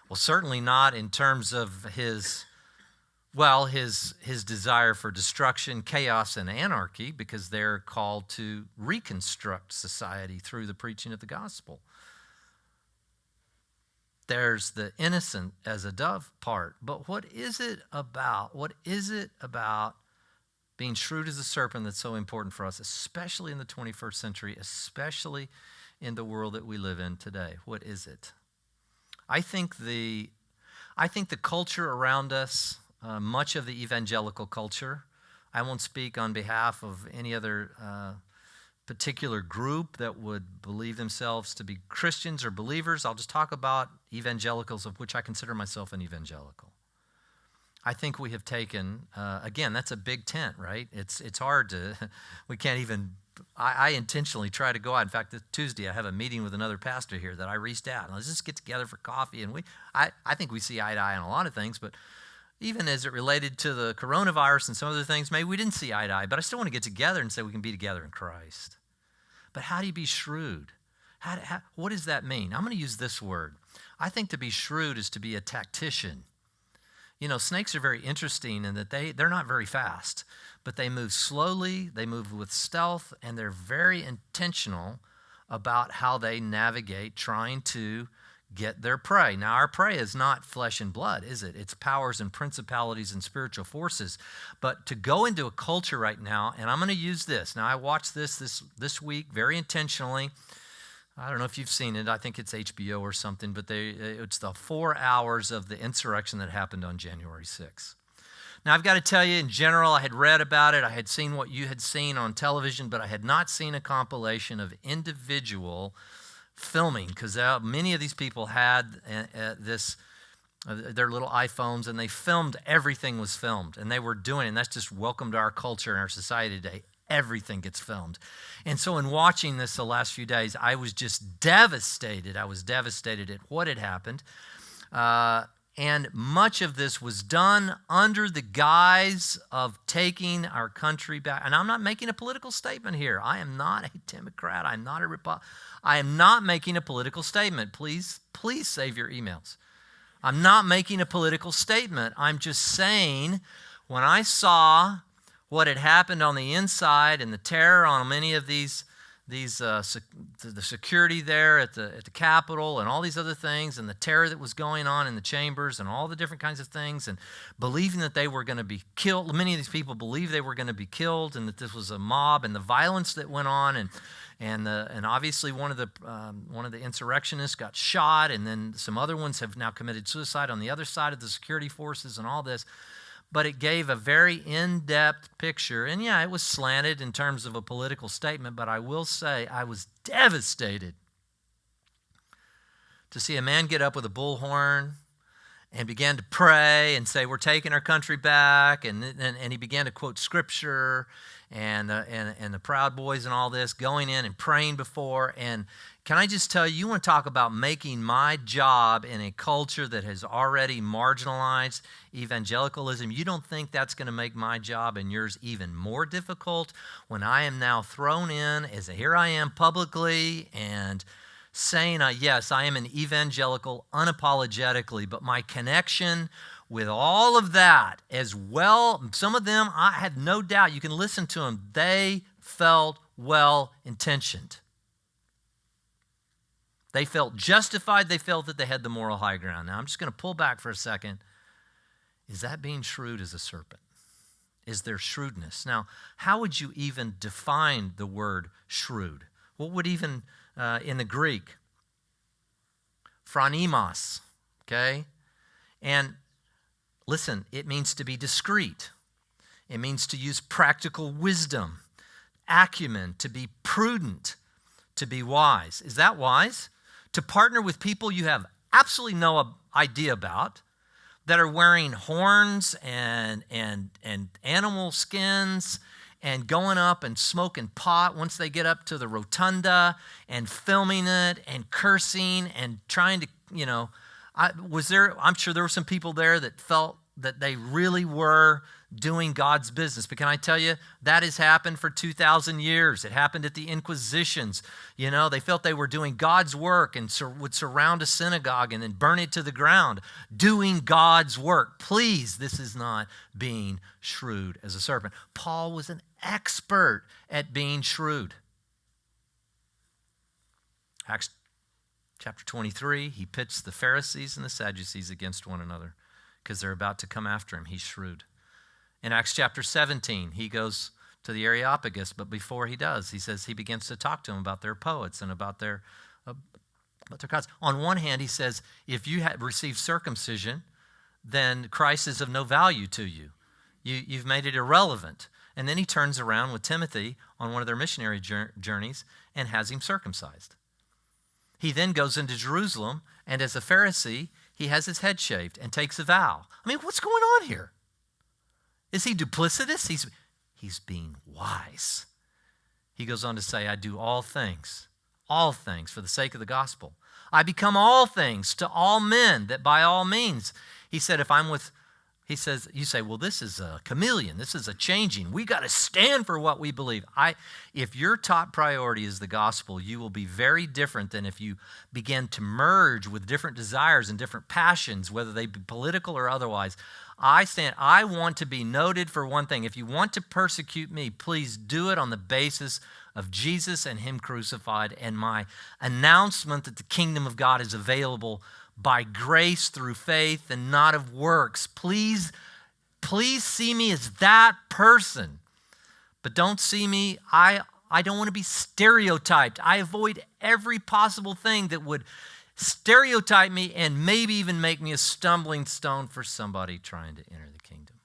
Well, certainly not in terms of his desire for destruction, chaos, and anarchy, because they're called to reconstruct society through the preaching of the gospel. There's the innocent as a dove part. But what is it about being shrewd as a serpent that's so important for us, especially in the 21st century, especially in the world that we live in today? What is it? I think the culture around us, much of the evangelical culture, I won't speak on behalf of any other particular group that would believe themselves to be Christians or believers. I'll just talk about evangelicals, of which I consider myself an evangelical. I think we have taken, again, that's a big tent, right? It's hard to, we can't even, I intentionally try to go out. In fact, this Tuesday I have a meeting with another pastor here that I reached out. And let's just get together for coffee. And I think we see eye to eye on a lot of things, but even as it related to the coronavirus and some other things, maybe we didn't see eye to eye, but I still want to get together and say we can be together in Christ. But how do you be shrewd? What does that mean? I'm going to use this word. I think to be shrewd is to be a tactician. You know, snakes are very interesting in that they're not very fast, but they move slowly, they move with stealth, and they're very intentional about how they navigate trying to get their prey. Now, our prey is not flesh and blood, is it? It's powers and principalities and spiritual forces. But to go into a culture right now, and I'm going to use this. Now, I watched this week very intentionally. I don't know if you've seen it. I think it's HBO or something, but it's the 4 hours of the insurrection that happened on January 6th. Now, I've got to tell you, in general, I had read about it. I had seen what you had seen on television, but I had not seen a compilation of individual filming, because many of these people had their little iPhones, and they filmed. Everything was filmed, and they were doing it, and that's just welcome to our culture and our society today. Everything gets filmed. And so in watching this the last few days, I was just devastated. I was devastated at what had happened. And much of this was done under the guise of taking our country back. And I'm not making a political statement here. I am not a Democrat. I'm not a Republican. I am not making a political statement. Please save your emails. I'm not making a political statement. I'm just saying, when I saw what had happened on the inside and the terror on many of the security there at the Capitol and all these other things, and the terror that was going on in the chambers and all the different kinds of things, and believing that they were going to be killed. Many of these people believed they were going to be killed, and that this was a mob, and the violence that went on, and obviously one of the insurrectionists got shot, and then some other ones have now committed suicide on the other side of the security forces and all this. But it gave a very in-depth picture. And yeah, it was slanted in terms of a political statement, but I will say I was devastated to see a man get up with a bullhorn and began to pray and say, we're taking our country back. And he began to quote scripture and the Proud Boys and all this, going in and praying before. And can I just tell you, you want to talk about making my job in a culture that has already marginalized evangelicalism? You don't think that's going to make my job and yours even more difficult when I am now thrown in as here I am publicly and saying, yes, I am an evangelical unapologetically, but my connection with all of that as well, some of them, I have no doubt, you can listen to them, they felt well-intentioned. They felt justified. They felt that they had the moral high ground. Now, I'm just going to pull back for a second. Is that being shrewd as a serpent? Is there shrewdness? Now, how would you even define the word shrewd? What would even, in the Greek, phronimos, okay? And listen, it means to be discreet. It means to use practical wisdom, acumen, to be prudent, to be wise. Is that wise? To partner with people you have absolutely no idea about, that are wearing horns and animal skins and going up and smoking pot once they get up to the rotunda and filming it and cursing and trying to, I'm sure there were some people there that felt that they really were doing God's business. But can I tell you, that has happened for 2,000 years. It happened at the Inquisitions. They felt they were doing God's work and would surround a synagogue and then burn it to the ground, doing God's work. Please, this is not being shrewd as a serpent. Paul was an expert at being shrewd. Acts chapter 23, he pits the Pharisees and the Sadducees against one another because they're about to come after him. He's shrewd. In Acts chapter 17, he goes to the Areopagus, but before he does, he says he begins to talk to them about their poets and about their gods. On one hand, he says, if you have received circumcision, then Christ is of no value to you. You've made it irrelevant. And then he turns around with Timothy on one of their missionary journeys and has him circumcised. He then goes into Jerusalem, and as a Pharisee, he has his head shaved and takes a vow. I mean, what's going on here? Is he duplicitous? He's being wise. He goes on to say, I do all things for the sake of the gospel. I become all things to all men, that by all means. He said, if I'm with He says, you say, well, this is a chameleon. This is a changing. We got to stand for what we believe. If your top priority is the gospel, you will be very different than if you begin to merge with different desires and different passions, whether they be political or otherwise. I want to be noted for one thing. If you want to persecute me, please do it on the basis of Jesus and Him crucified and my announcement that the kingdom of God is available by grace through faith and not of works. Please see me as that person. But don't see me, I don't want to be stereotyped. I avoid every possible thing that would stereotype me and maybe even make me a stumbling stone for somebody trying to enter the kingdom.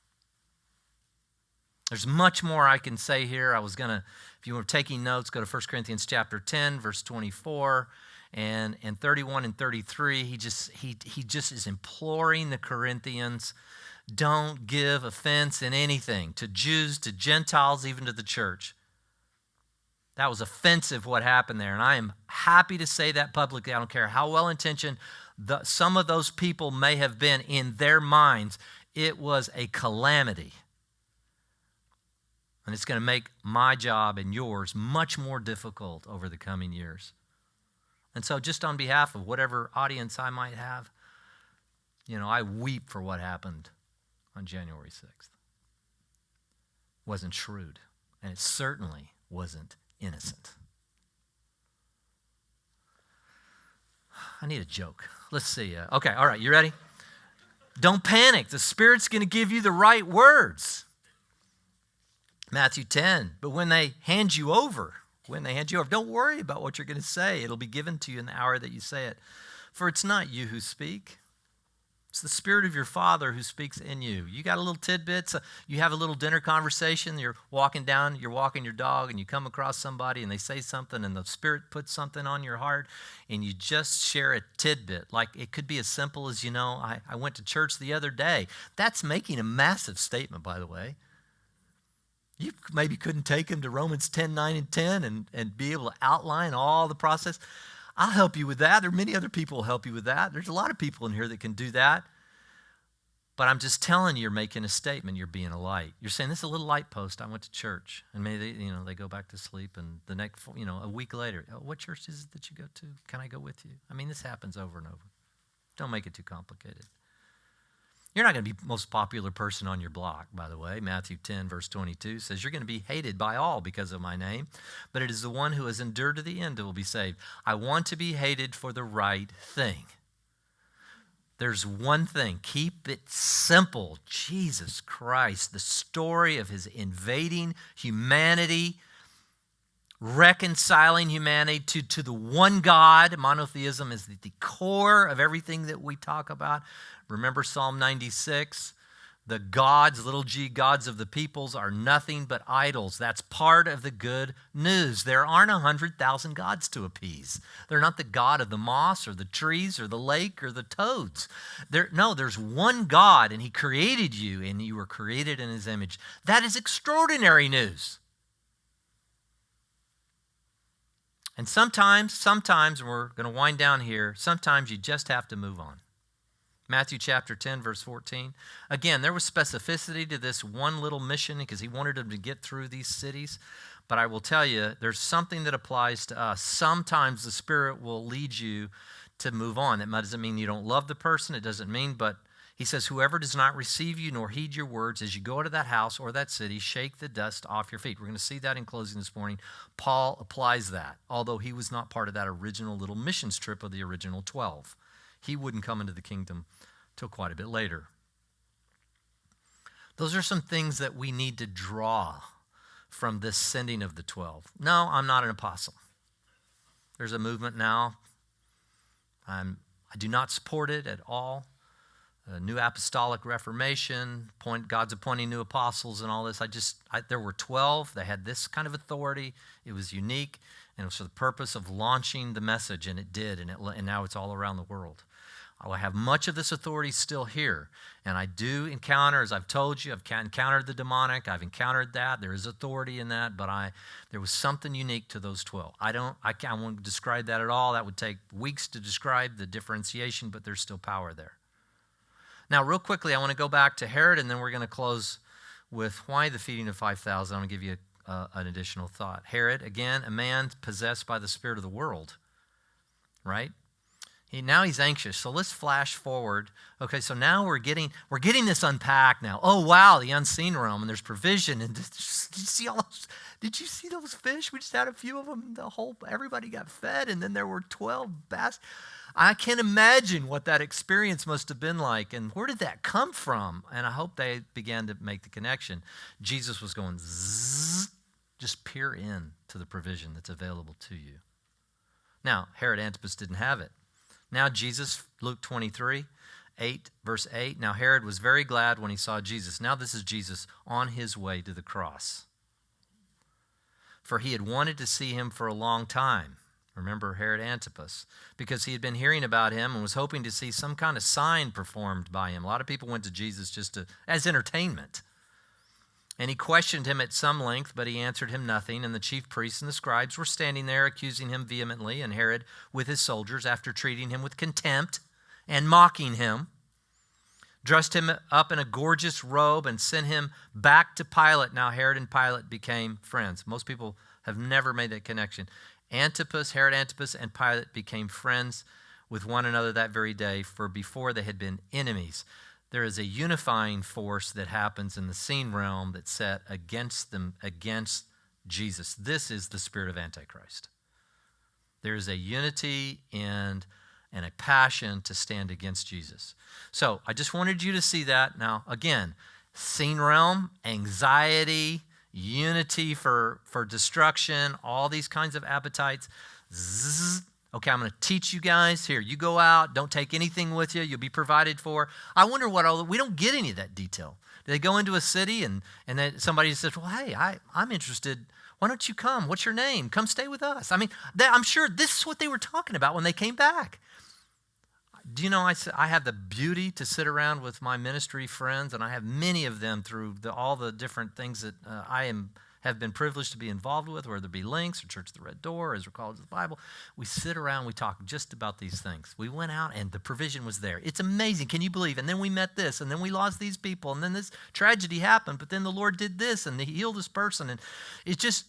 There's much more I can say here. If you were taking notes, go to 1 Corinthians chapter 10, verse 24. And 31 and 33, he just is imploring the Corinthians, don't give offense in anything, to Jews, to Gentiles, even to the church. That was offensive what happened there, and I am happy to say that publicly. I don't care how well-intentioned some of those people may have been in their minds. It was a calamity. And it's going to make my job and yours much more difficult over the coming years. And so just on behalf of whatever audience I might have, I weep for what happened on January 6th. It wasn't shrewd, and it certainly wasn't innocent. I need a joke. Let's see. Okay, all right, you ready? Don't panic. The Spirit's going to give you the right words. Matthew 10, but when they hand you over, don't worry about what you're going to say. It'll be given to you in the hour that you say it. For it's not you who speak. It's the Spirit of your Father who speaks in you. You got a little tidbit. So you have a little dinner conversation. You're walking your dog, and you come across somebody, and they say something, and the Spirit puts something on your heart, and you just share a tidbit. Like it could be as simple as, I went to church the other day. That's making a massive statement, by the way. You maybe couldn't take him to Romans 10, 9, and 10 and be able to outline all the process. I'll help you with that. There are many other people who will help you with that. There's a lot of people in here that can do that. But I'm just telling you, you're making a statement. You're being a light. You're saying, this is a little light post. I went to church. And maybe they go back to sleep. And the next, a week later, what church is it that you go to? Can I go with you? I mean, this happens over and over. Don't make it too complicated. You're not going to be the most popular person on your block, by the way. Matthew 10, verse 22 says, you're going to be hated by all because of my name, but it is the one who has endured to the end that will be saved. I want to be hated for the right thing. There's one thing. Keep it simple. Jesus Christ, the story of His invading humanity, reconciling humanity to the one God. Monotheism is the core of everything that we talk about. Remember Psalm 96? The gods, little g, gods of the peoples are nothing but idols. That's part of the good news. There aren't 100,000 gods to appease. They're not the God of the moss or the trees or the lake or the toads. There's one God, and He created you, and you were created in His image. That is extraordinary news. And sometimes, and we're going to wind down here, sometimes you just have to move on. Matthew chapter 10, verse 14. Again, there was specificity to this one little mission because He wanted them to get through these cities. But I will tell you, there's something that applies to us. Sometimes the Spirit will lead you to move on. That doesn't mean you don't love the person. It doesn't mean, but He says, whoever does not receive you nor heed your words, as you go into that house or that city, shake the dust off your feet. We're going to see that in closing this morning. Paul applies that, although he was not part of that original little missions trip of the original 12. He wouldn't come into the kingdom till quite a bit later. Those are some things that we need to draw from this sending of the 12. No, I'm not an apostle. There's a movement now. I do not support it at all. A new apostolic reformation, God's appointing new apostles and all this. There were 12. They had this kind of authority. It was unique, and it was for the purpose of launching the message, and it did, and now it's all around the world. I have much of this authority still here, and I do encounter, as I've told you, I've encountered the demonic. I've encountered that. There is authority in that, but there was something unique to those 12. I won't describe that at all. That would take weeks to describe the differentiation, but there's still power there. Now, real quickly, I want to go back to Herod, and then we're going to close with why the feeding of 5,000. I'm going to give you an additional thought. Herod, again, a man possessed by the spirit of the world, right? Now he's anxious. So let's flash forward. Okay, so now we're getting this unpacked now. Oh wow, the unseen realm, and there's provision. And did you see those fish? We just had a few of them. Everybody got fed, and then there were 12 bass. I can't imagine what that experience must have been like, and where did that come from? And I hope they began to make the connection. Jesus was going zzz, just peer in to the provision that's available to you. Now, Herod Antipas didn't have it. Now Jesus, Luke 23, 8, verse 8. Now Herod was very glad when he saw Jesus. Now this is Jesus on his way to the cross. For he had wanted to see him for a long time. Remember Herod Antipas. Because he had been hearing about him and was hoping to see some kind of sign performed by him. A lot of people went to Jesus just as entertainment. And he questioned him at some length, but he answered him nothing. And the chief priests and the scribes were standing there accusing him vehemently. And Herod, with his soldiers, after treating him with contempt and mocking him, dressed him up in a gorgeous robe and sent him back to Pilate. Now Herod and Pilate became friends. Most people have never made that connection. Herod Antipas and Pilate became friends with one another that very day, for before they had been enemies. There is a unifying force that happens in the seen realm that's set against Jesus. This is the spirit of Antichrist. There is a unity and a passion to stand against Jesus. So I just wanted you to see that. Now, again, seen realm, anxiety, unity for destruction, all these kinds of appetites. Zzz. Okay, I'm going to teach you guys. Here, you go out. Don't take anything with you. You'll be provided for. I wonder we don't get any of that detail. They go into a city and then somebody says, well, hey, I'm interested. Why don't you come? What's your name? Come stay with us. I mean, I'm sure this is what they were talking about when they came back. Do you know, I have the beauty to sit around with my ministry friends, and I have many of them through all the different things that have been privileged to be involved with, whether it be Links or Church of the Red Door or Israel College of the Bible. We sit around, we talk just about these things. We went out and the provision was there. It's amazing. Can you believe? And then we met this, and then we lost these people, and then this tragedy happened, but then the Lord did this, and He healed this person. And it's just,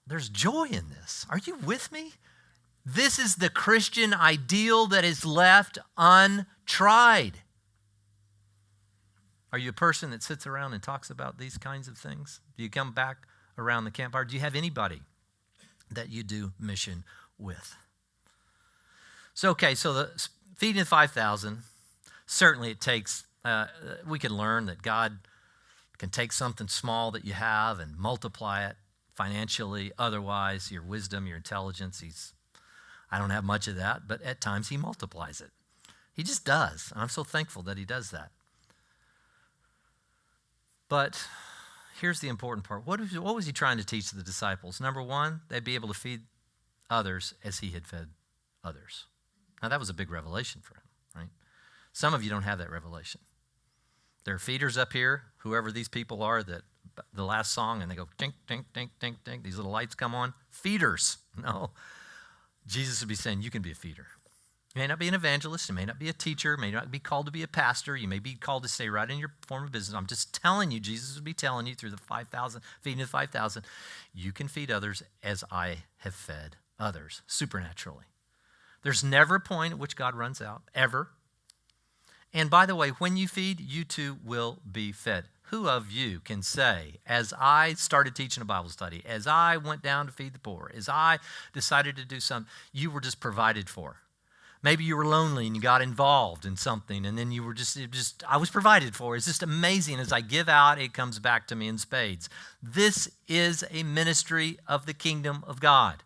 there's joy in this. Are you with me? This is the Christian ideal that is left untried. Are you a person that sits around and talks about these kinds of things? Do you come back around the campfire? Do you have anybody that you do mission with? So the feeding of 5,000, certainly it takes, we can learn that God can take something small that you have and multiply it financially, otherwise, your wisdom, your intelligence. I don't have much of that, but at times He multiplies it. He just does, and I'm so thankful that He does that. But here's the important part. What was He trying to teach the disciples? Number one, they'd be able to feed others as He had fed others. Now, that was a big revelation for Him, right? Some of you don't have that revelation. There are feeders up here, whoever these people are, that the last song, and they go, tink, tink, tink, tink, tink. These little lights come on. Feeders. No. Jesus would be saying, you can be a feeder. You may not be an evangelist, you may not be a teacher, you may not be called to be a pastor, you may be called to stay right in your form of business. I'm just telling you, Jesus would be telling you through the 5,000, feeding the 5,000, you can feed others as I have fed others, supernaturally. There's never a point at which God runs out, ever. And by the way, when you feed, you too will be fed. Who of you can say, as I started teaching a Bible study, as I went down to feed the poor, as I decided to do something, you were just provided for? Maybe you were lonely and you got involved in something, and then you were I was provided for. It's just amazing. As I give out, it comes back to me in spades. This is a ministry of the kingdom of God.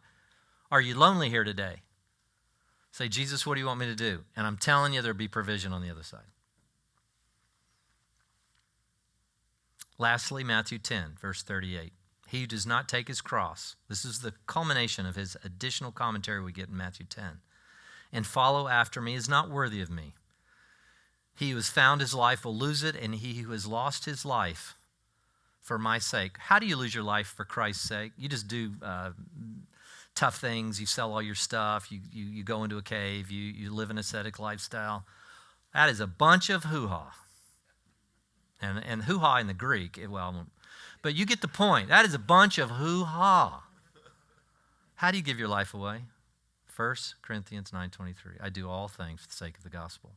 Are you lonely here today? Say, Jesus, what do you want me to do? And I'm telling you, there'll be provision on the other side. Lastly, Matthew 10, verse 38. He who does not take his cross, this is the culmination of his additional commentary we get in Matthew 10, and follow after me is not worthy of me. He who has found his life will lose it, and he who has lost his life for my sake. How do you lose your life for Christ's sake? You just do tough things. You sell all your stuff. You go into a cave. You live an ascetic lifestyle. That is a bunch of hoo-ha. And hoo-ha in the Greek, but you get the point. That is a bunch of hoo-ha. How do you give your life away? 1 Corinthians 9:23. I do all things for the sake of the gospel,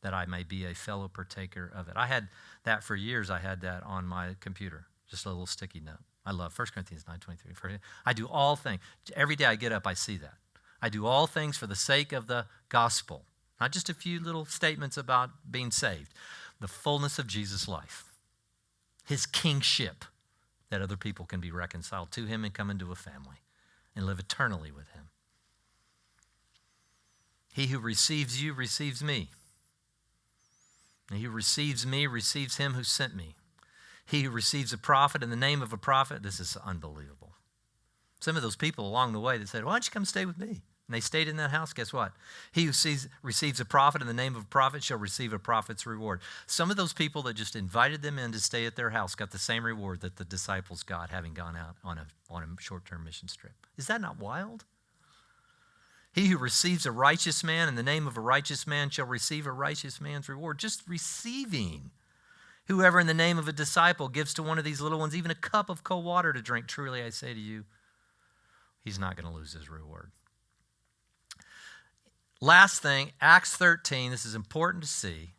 that I may be a fellow partaker of it. I had that for years. I had that on my computer, just a little sticky note. I love 1 Corinthians 9:23. I do all things. Every day I get up, I see that. I do all things for the sake of the gospel. Not just a few little statements about being saved. The fullness of Jesus' life. His kingship, that other people can be reconciled to him and come into a family and live eternally with him. He who receives you receives me. And he who receives me receives him who sent me. He who receives a prophet in the name of a prophet, this is unbelievable. Some of those people along the way that said, why don't you come stay with me? And they stayed in that house. Guess what? He who receives a prophet in the name of a prophet shall receive a prophet's reward. Some of those people that just invited them in to stay at their house got the same reward that the disciples got having gone out on a short-term mission trip. Is that not wild? He who receives a righteous man in the name of a righteous man shall receive a righteous man's reward. Just receiving. Whoever in the name of a disciple gives to one of these little ones even a cup of cold water to drink, truly I say to you, he's not going to lose his reward. Last thing, Acts 13, this is important to see,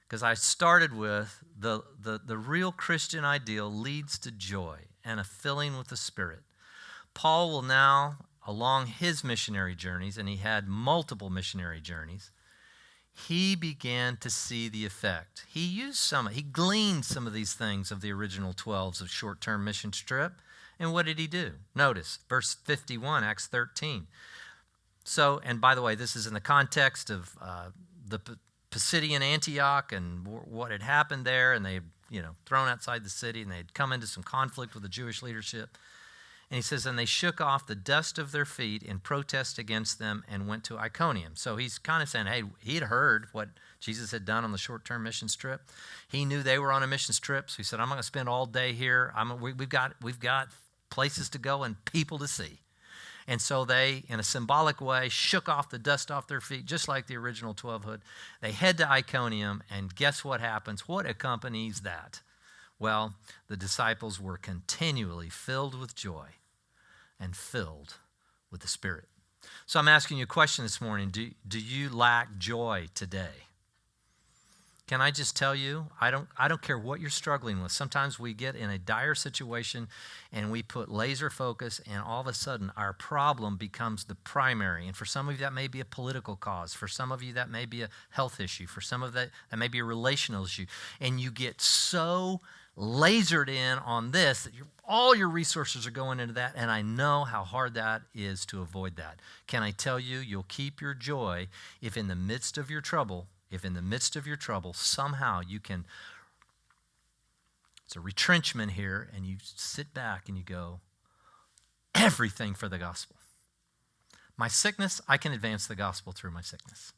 because I started with the real Christian ideal leads to joy and a filling with the Spirit. Paul will now, along his missionary journeys, and he had multiple missionary journeys, he began to see the effect. He gleaned some of these things of the original 12s of short-term mission trip, and what did he do? Notice, verse 51, Acts 13. So, and by the way, this is in the context of the Pisidian Antioch and what had happened there, and they thrown outside the city, and they had come into some conflict with the Jewish leadership. And he says, and they shook off the dust of their feet in protest against them and went to Iconium. So he's kind of saying, hey, he'd heard what Jesus had done on the short-term missions trip. He knew they were on a missions trip, so he said, I'm not going to spend all day here. We've got places to go and people to see. And so they, in a symbolic way, shook off the dust off their feet, just like the original 12 They head to Iconium, and guess what happens? What accompanies that? Well, the disciples were continually filled with joy and filled with the Spirit. So I'm asking you a question this morning. Do you lack joy today? Can I just tell you, I don't care what you're struggling with. Sometimes we get in a dire situation and we put laser focus, and all of a sudden our problem becomes the primary. And for some of you that may be a political cause. For some of you that may be a health issue. For some of that may be a relational issue. And you get so lasered in on this that all your resources are going into that, and I know how hard that is to avoid that. Can I tell you, you'll keep your joy if in the midst of your trouble, somehow you can, it's a retrenchment here, and you sit back and you go, everything for the gospel. My sickness, I can advance the gospel through my sickness.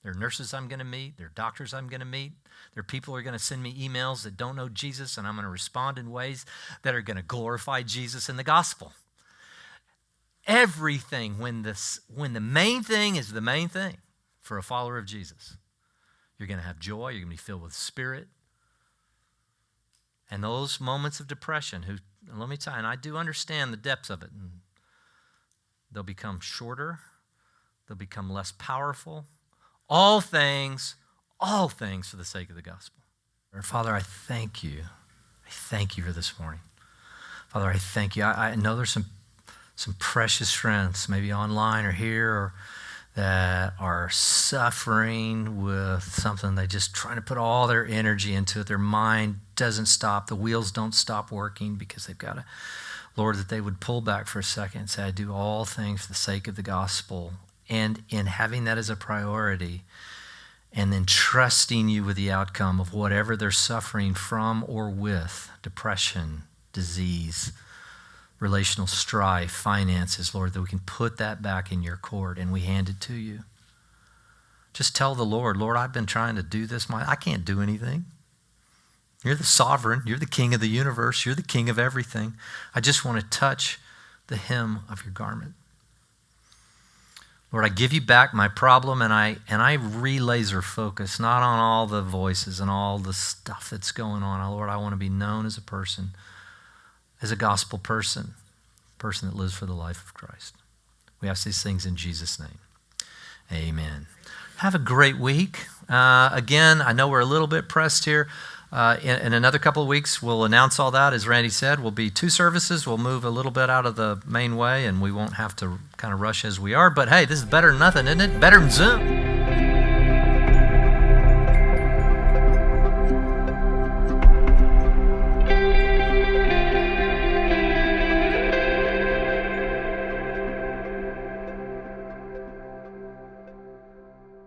There are nurses I'm going to meet. There are doctors I'm going to meet. There are people who are going to send me emails that don't know Jesus, and I'm going to respond in ways that are going to glorify Jesus in the gospel. Everything, when the main thing is the main thing for a follower of Jesus, you're going to have joy. You're going to be filled with Spirit. And those moments of depression, let me tell you, and I do understand the depths of it, and they'll become shorter. They'll become less powerful. All things for the sake of the gospel. Father, I thank you. I thank you for this morning. Father, I thank you. I know there's some precious friends, maybe online or here, or that are suffering with something. They just trying to put all their energy into it. Their mind doesn't stop. The wheels don't stop working because they've got to, Lord, that they would pull back for a second and say, I do all things for the sake of the gospel. And in having that as a priority, and then trusting you with the outcome of whatever they're suffering from or with, depression, disease, relational strife, finances, Lord, that we can put that back in your court and we hand it to you. Just tell the Lord, I've been trying to do this. I can't do anything. You're the sovereign. You're the king of the universe. You're the king of everything. I just want to touch the hem of your garment. Lord, I give you back my problem, and I re-laser focus, not on all the voices and all the stuff that's going on. Lord, I want to be known as a person, as a gospel person, a person that lives for the life of Christ. We ask these things in Jesus' name. Amen. Have a great week. Again, I know we're a little bit pressed here. In another couple of weeks, we'll announce all that. As Randy said, we'll be 2 services. We'll move a little bit out of the main way, and we won't have to kind of rush as we are. But hey, this is better than nothing, isn't it? Better than Zoom.